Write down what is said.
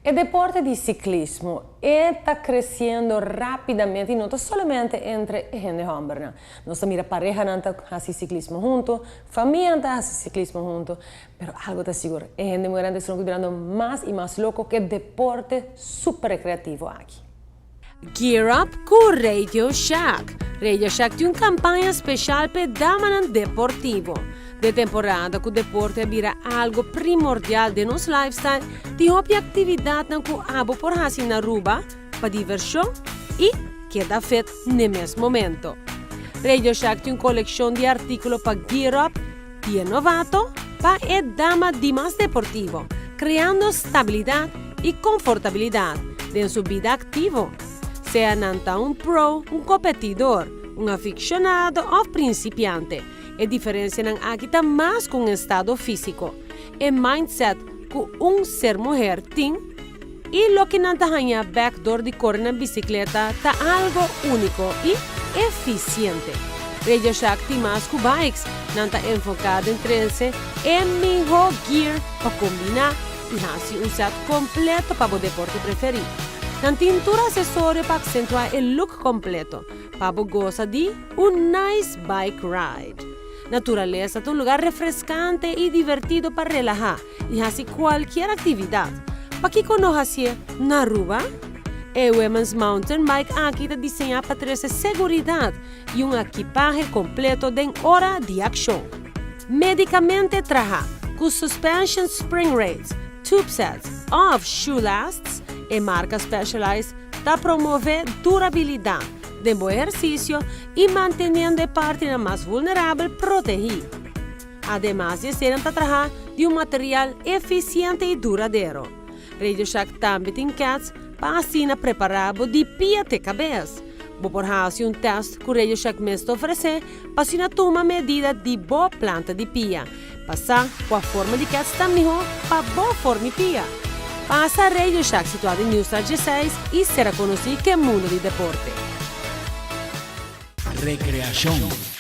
O deporte di ciclismo está crescendo rapidamente e não está somente entre gente jovem. Nós mira pareja não está fazendo ciclismo junto, família está fazendo ciclismo junto, mas algo está seguro, a gente muito grande está virando mais e mais louco que deporte super recreativo aqui. Gear Up com Radio Shack. Radio Shack tem uma campanha especial para damas deportivo. De temporada que o deporte vira algo primordial de nosso lifestyle, tem uma atividade que abo por fazer na rua para diversão e que dá feito no mesmo momento. Radio Shack tem uma coleção de artículos para Gear Up e novato para a dama de mais deportivo, criando estabilidade e confortabilidade em sua vida ativa. Seja nanta um pro, um competidor, um aficionado ou principiante. A diferença não aqui está mais com o estado físico. O mindset que ser mulher tem e o que não está ganhando backdoor de correr na bicicleta está algo único e eficiente. Radio Shack tem mais que bikes, não está enfocado em trazer o melhor gear para combinar e fazer um set completo para o deporte preferido. Não tem todo acessório para acentuar o look completo, para gostar de nice bike ride. Natureza é um lugar refrescante e divertido para relajar e fazer qualquer atividade. Para que conheça na rua, o Women's Mountain Bike aqui está desenhado para trazer segurança e um equipagem completo em hora de ação. Medicamente traja com suspension spring rates, tube sets, off shoe lasts e marca Specialized para promover durabilidade de bom exercício e mantendo a parte mais vulnerável protegida. Además de ser trabalhar de um material eficiente e duradouro. Radio Shack também tem kits para assim preparado de pia até cabeça. Vou por fazer um teste que o Radio Shack mesmo oferece para assim tomar medida de boa planta de pia. Passar com a forma de kits também para boa forma de pia. Passa a Radio Shack situado em New 16 e será conhecido que é mundo de deporte. Recreación.